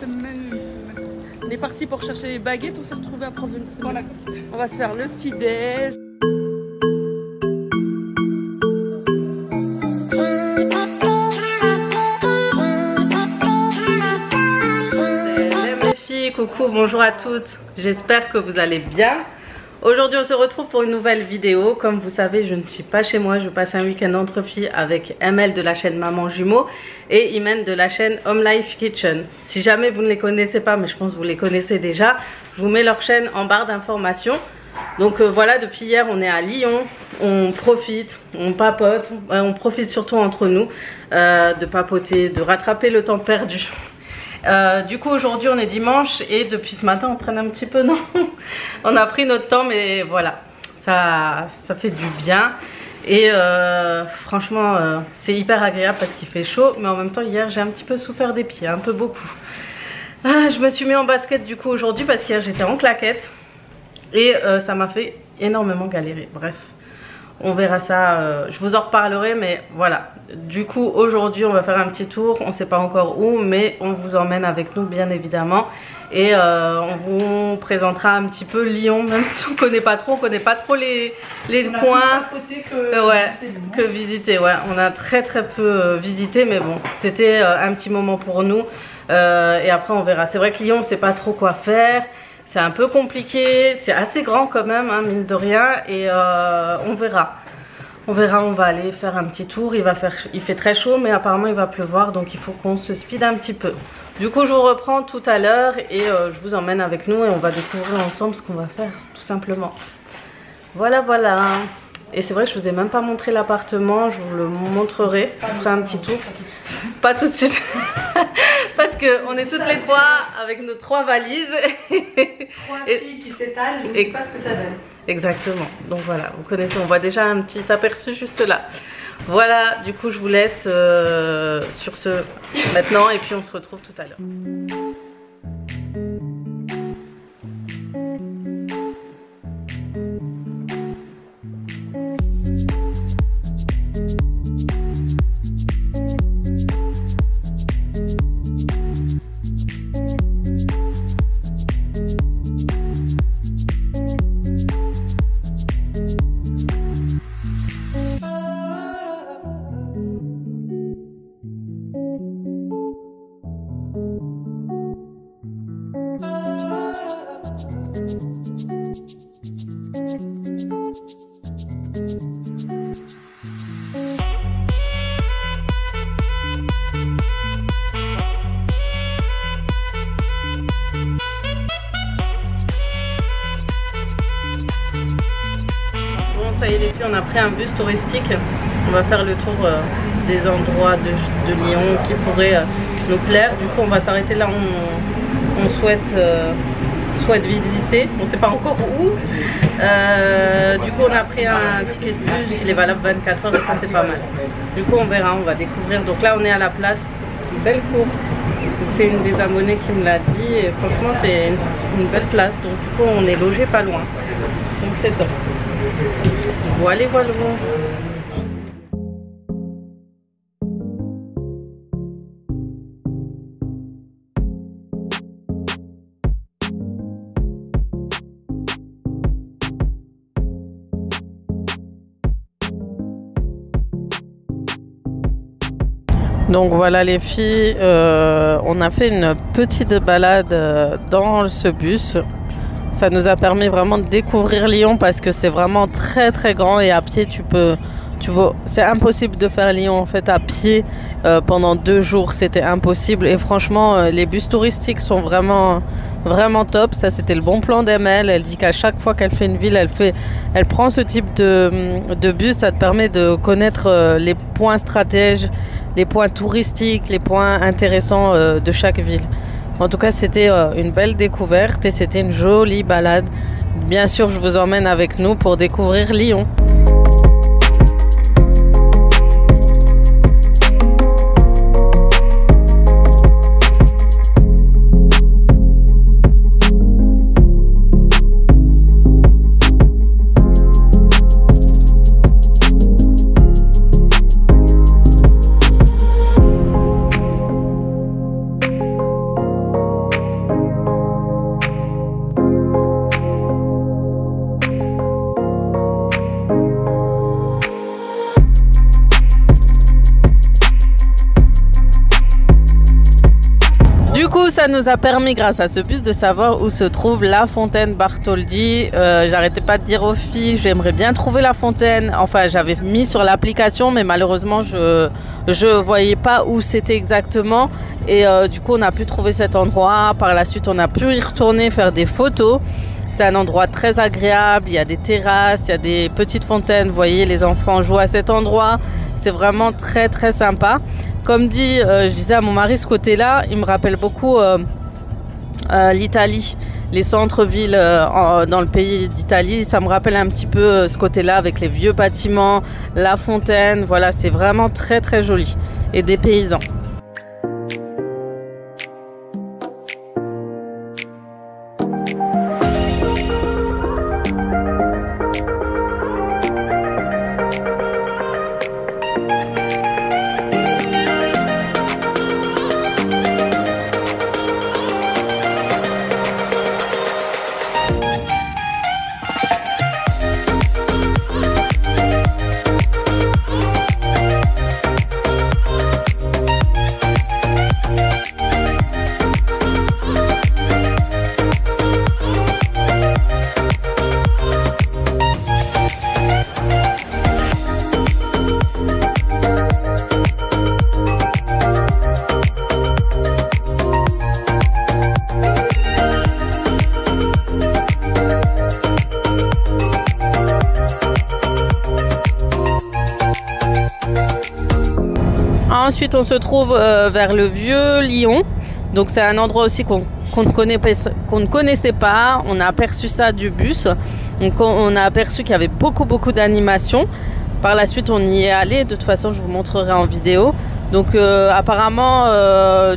semaine. On est parti pour chercher les baguettes, on s'est retrouvé à prendre une semaine. Voilà. On va se faire le petit déj. Les filles, coucou, bonjour à toutes. J'espère que vous allez bien. Aujourd'hui on se retrouve pour une nouvelle vidéo. Comme vous savez, je ne suis pas chez moi, je passe un week-end entre filles avec ML de la chaîne Maman Jumeau et Imen de la chaîne Home Life Kitchen. Si jamais vous ne les connaissez pas, mais je pense que vous les connaissez déjà, je vous mets leur chaîne en barre d'informations. Donc voilà, depuis hier on est à Lyon, on profite, on papote, on profite surtout entre nous de papoter, de rattraper le temps perdu. Du coup aujourd'hui on est dimanche et depuis ce matin on traîne un petit peu, non? On a pris notre temps mais voilà, ça fait du bien. Et franchement c'est hyper agréable parce qu'il fait chaud, mais en même temps hier j'ai un petit peu souffert des pieds, un peu beaucoup. Je me suis mis en basket du coup aujourd'hui parce qu'hier j'étais en claquettes et ça m'a fait énormément galérer. Bref, on verra ça, je vous en reparlerai, mais voilà. Du coup aujourd'hui on va faire un petit tour, on ne sait pas encore où, mais on vous emmène avec nous bien évidemment. Et on vous présentera un petit peu Lyon, même si on connaît pas trop les points que visiter. Ouais, on a très peu visité, mais bon, c'était un petit moment pour nous. Et après on verra. C'est vrai que Lyon on sait pas trop quoi faire. C'est un peu compliqué, c'est assez grand quand même, hein, mine de rien, et on verra. On va aller faire un petit tour, il fait très chaud, mais apparemment il va pleuvoir, donc il faut qu'on se speed un petit peu. Du coup je vous reprends tout à l'heure et je vous emmène avec nous et on va découvrir ensemble ce qu'on va faire, tout simplement. Voilà. Et c'est vrai que je vous ai même pas montré l'appartement, je vous le montrerai, je ferai un petit tour. Pas tout de suite, parce qu'on est toutes les trois avec nos 3 valises. 3 filles qui s'étalent, je ne sais pas ce que ça donne. Exactement, donc voilà, vous connaissez, on voit déjà un petit aperçu juste là. Voilà, du coup je vous laisse sur ce maintenant et puis on se retrouve tout à l'heure. Ça y est les filles, on a pris un bus touristique. On va faire le tour des endroits de Lyon qui pourraient nous plaire. Du coup on va s'arrêter là où on souhaite visiter. On ne sait pas encore où. Du coup on a pris un ticket de bus, il est valable 24 heures et ça c'est pas mal. Du coup on verra, on va découvrir. Donc là on est à la place Belle Cour. C'est une des abonnées qui me l'a dit et franchement c'est une belle place. Donc du coup on est logé pas loin. Donc c'est top. Voilà. Donc voilà les filles, on a fait une petite balade dans ce bus. Ça nous a permis vraiment de découvrir Lyon parce que c'est vraiment très grand et à pied c'est impossible de faire Lyon en fait à pied pendant 2 jours, c'était impossible. Et franchement les bus touristiques sont vraiment top. Ça c'était le bon plan d'ML. Elle dit qu'à chaque fois qu'elle fait une ville, elle prend ce type de bus. Ça te permet de connaître les points stratèges, les points touristiques, les points intéressants de chaque ville. En tout cas, c'était une belle découverte et c'était une jolie balade. Bien sûr, je vous emmène avec nous pour découvrir Lyon. Du coup, ça nous a permis, grâce à ce bus, de savoir où se trouve la fontaine Bartholdi. J'arrêtais pas de dire aux filles, j'aimerais bien trouver la fontaine. Enfin, j'avais mis sur l'application, mais malheureusement, je voyais pas où c'était exactement. Et du coup, on a pu trouver cet endroit. Par la suite, on a pu y retourner faire des photos. C'est un endroit très agréable. Il y a des terrasses, il y a des petites fontaines. Vous voyez, les enfants jouent à cet endroit. C'est vraiment très, très sympa. Comme dit, je disais à mon mari, ce côté-là, il me rappelle beaucoup l'Italie, les centres-villes dans le pays d'Italie. Ça me rappelle un petit peu ce côté-là avec les vieux bâtiments, la fontaine. Voilà, c'est vraiment très très joli et des paysans. Ensuite, on se trouve vers le vieux Lyon. Donc, c'est un endroit aussi qu'on ne connaissait pas. On a aperçu ça du bus. Donc, on a aperçu qu'il y avait beaucoup d'animations. Par la suite, on y est allé. De toute façon, je vous montrerai en vidéo. Donc, apparemment,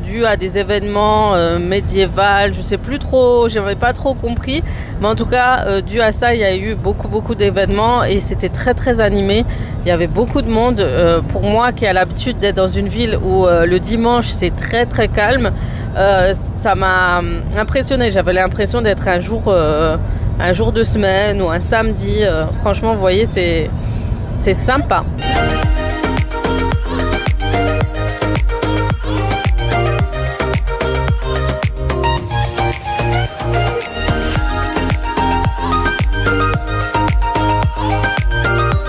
dû à des événements médiévaux, je sais plus trop, j'avais pas trop compris. Mais en tout cas, dû à ça, il y a eu beaucoup d'événements et c'était très très animé. Il y avait beaucoup de monde. Pour moi, qui a l'habitude d'être dans une ville où le dimanche c'est très très calme, ça m'a impressionné. J'avais l'impression d'être un jour de semaine ou un samedi. Franchement, vous voyez, c'est sympa.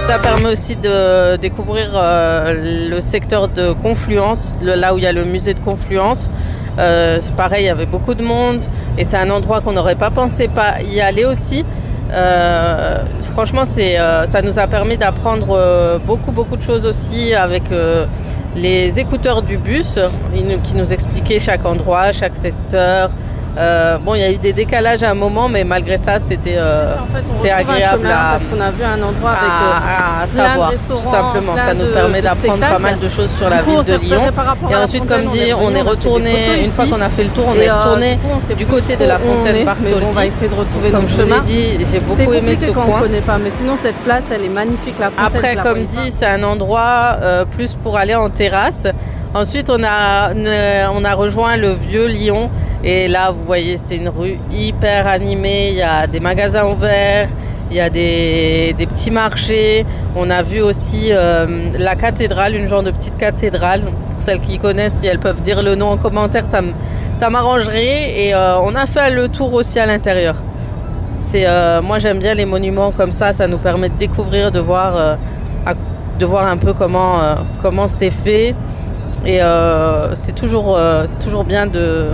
Ça permet aussi de découvrir le secteur de Confluence, là où il y a le musée de Confluence. C'est pareil, il y avait beaucoup de monde et c'est un endroit qu'on n'aurait pas pensé pas y aller aussi. Franchement, ça nous a permis d'apprendre beaucoup de choses aussi avec les écouteurs du bus qui nous expliquaient chaque endroit, chaque secteur. Bon, il y a eu des décalages à un moment, mais malgré ça, c'était agréable parce qu'on a vu un endroit à savoir, tout simplement. Ça nous permet d'apprendre pas mal de choses sur la ville de Lyon. Et ensuite, comme dit, on est retourné, une fois qu'on a fait le tour, on est retourné du côté de la fontaine Bartholdi. On va essayer de retrouver comme je vous ai dit, j'ai beaucoup aimé ce coin. On connaît pas, mais sinon cette place, elle est magnifique. La fontaine, après, comme dit, c'est un endroit plus pour aller en terrasse. Ensuite, on a rejoint le vieux Lyon et là, vous voyez, c'est une rue hyper animée. Il y a des magasins ouverts, il y a des petits marchés. On a vu aussi la cathédrale, une genre de petite cathédrale. Pour celles qui connaissent, si elles peuvent dire le nom en commentaire, ça m'arrangerait. Et on a fait le tour aussi à l'intérieur. Moi, j'aime bien les monuments comme ça. Ça nous permet de découvrir, de voir un peu comment c'est fait. Et c'est toujours bien de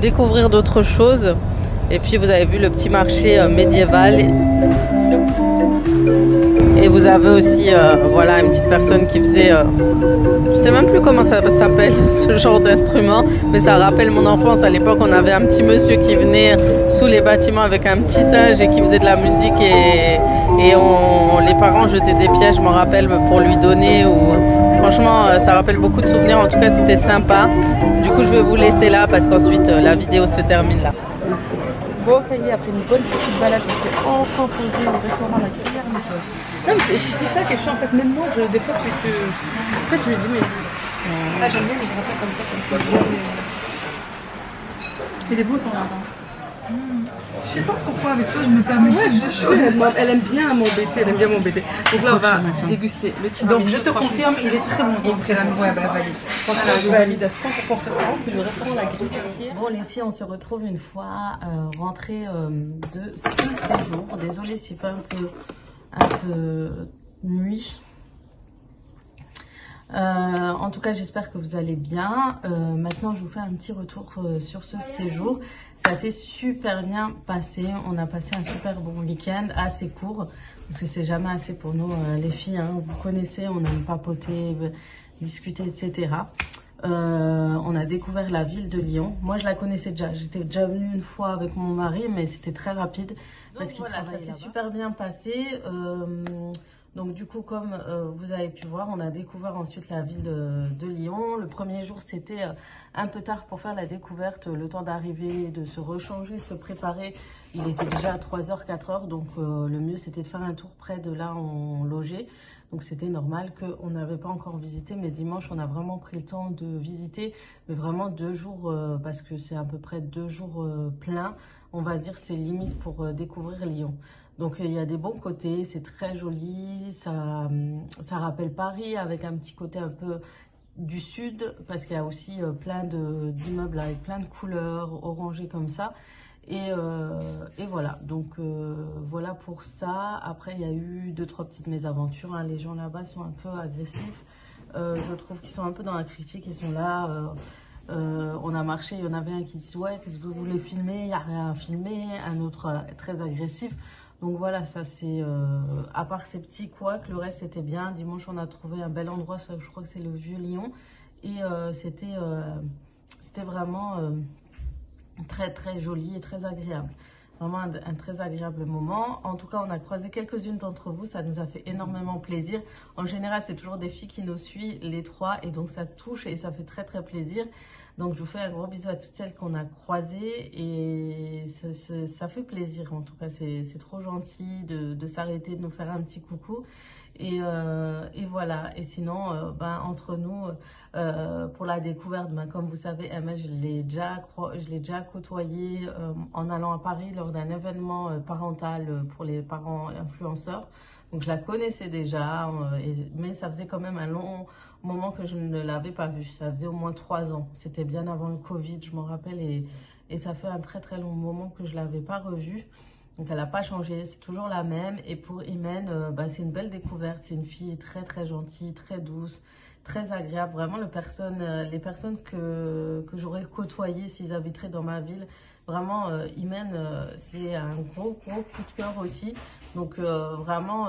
découvrir d'autres choses. Et puis vous avez vu le petit marché médiéval. Et vous avez aussi voilà, une petite personne qui faisait... je sais même plus comment ça s'appelle ce genre d'instrument. Mais ça rappelle mon enfance. À l'époque, on avait un petit monsieur qui venait sous les bâtiments avec un petit singe et qui faisait de la musique. Et les parents jetaient des pièges, je m'en rappelle, pour lui donner. Franchement, ça rappelle beaucoup de souvenirs. En tout cas, c'était sympa. Du coup, je vais vous laisser là parce qu'ensuite, la vidéo se termine là. Bon, ça y est, après une bonne petite balade, on s'est enfin posé au restaurant La Cuillère. Non, mais c'est ça qui est chiant. En fait, même moi, des fois, tu lui dis, mais... j'aime bien les gratins comme ça. Il est beau ton jardin. Je sais pas pourquoi avec toi je me permets. Ouais, je suis. Elle aime bien m'embêter, elle aime bien m'embêter. Donc là on va déguster le tiramisu. Donc je te confirme, il est très bon ton tiramisu. Ouais, bah valide. Je valide à 100% ce restaurant, c'est le restaurant La Grille. Bon les filles, on se retrouve une fois rentrées de ce séjour. Désolée s'il fait un peu nuit. En tout cas, j'espère que vous allez bien. Maintenant, je vous fais un petit retour sur ce séjour. Ça s'est super bien passé. On a passé un super bon week-end, assez court, parce que c'est jamais assez pour nous, les filles. Hein. Vous connaissez, on aime papoter, discuter, etc. On a découvert la ville de Lyon. Moi, je la connaissais déjà. J'étais déjà venue une fois avec mon mari, mais c'était très rapide parce qu'il travaillait là-bas. Ça s'est super bien passé. Donc du coup, comme vous avez pu voir, on a découvert ensuite la ville de Lyon. Le premier jour, c'était un peu tard pour faire la découverte, le temps d'arriver, de se rechanger, se préparer. Il était déjà 3h, 4h, donc le mieux c'était de faire un tour près de là où on logeait. Donc c'était normal qu'on n'avait pas encore visité, mais dimanche, on a vraiment pris le temps de visiter, mais vraiment 2 jours, parce que c'est à peu près 2 jours pleins. On va dire c'est limite pour découvrir Lyon. Donc il y a des bons côtés, c'est très joli, ça rappelle Paris avec un petit côté un peu du sud parce qu'il y a aussi plein d'immeubles avec plein de couleurs orangées comme ça. Et voilà, donc voilà pour ça. Après il y a eu 2-3 petites mésaventures, hein. Les gens là-bas sont un peu agressifs, je trouve qu'ils sont un peu dans la critique, ils sont là... on a marché, il y en avait un qui dit ouais, qu'est-ce que vous voulez filmer, il n'y a rien à filmer, un autre très agressif. Donc voilà, ça c'est, à part ces petits couacs, le reste c'était bien. Dimanche on a trouvé un bel endroit, ça, je crois que c'est le Vieux Lyon. Et c'était vraiment très très joli et très agréable. Vraiment un très agréable moment. En tout cas, on a croisé quelques-unes d'entre vous, ça nous a fait énormément plaisir. En général, c'est toujours des filles qui nous suivent, les 3, et donc ça touche et ça fait très très plaisir. Donc je vous fais un gros bisou à toutes celles qu'on a croisées et ça fait plaisir. En tout cas, c'est trop gentil de s'arrêter, de nous faire un petit coucou. Et voilà. Et sinon, entre nous, pour la découverte, comme vous savez, Emma, je l'ai déjà côtoyée en allant à Paris lors d'un événement parental pour les parents influenceurs. Donc je la connaissais déjà, mais ça faisait quand même un long moment que je ne l'avais pas vue. Ça faisait au moins 3 ans. C'était bien avant le Covid, je m'en rappelle, et ça fait un très très long moment que je ne l'avais pas revue. Donc elle n'a pas changé, c'est toujours la même. Et pour Imen, c'est une belle découverte. C'est une fille très très gentille, très douce, très agréable. Vraiment les personnes que j'aurais côtoyées s'ils habiteraient dans ma ville. Vraiment, Imen, c'est un gros coup de cœur aussi. Donc vraiment,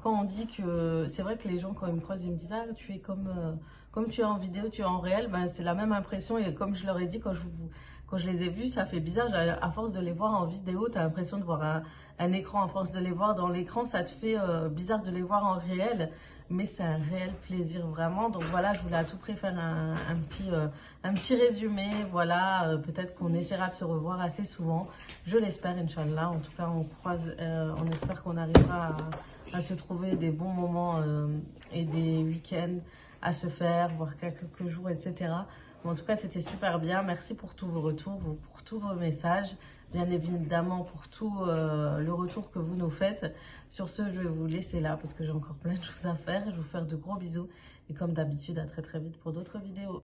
quand on dit que... C'est vrai que les gens, quand ils me croisent, ils me disent « Ah, tu es comme tu es en vidéo, tu es en réel ». C'est la même impression. Et comme je leur ai dit, quand je les ai vus, ça fait bizarre. À force de les voir en vidéo, tu as l'impression de voir un écran. À force de les voir dans l'écran, ça te fait bizarre de les voir en réel. Mais c'est un réel plaisir, vraiment. Donc voilà, je voulais à tout prix faire un petit résumé. Voilà, peut-être qu'on essaiera de se revoir assez souvent. Je l'espère, Inch'Allah. En tout cas, on espère qu'on arrivera à se trouver des bons moments et des week-ends à se faire, voire quelques jours, etc. En tout cas, c'était super bien. Merci pour tous vos retours, pour tous vos messages. Bien évidemment, pour tout le retour que vous nous faites. Sur ce, je vais vous laisser là parce que j'ai encore plein de choses à faire. Je vais vous faire de gros bisous. Et comme d'habitude, à très très vite pour d'autres vidéos.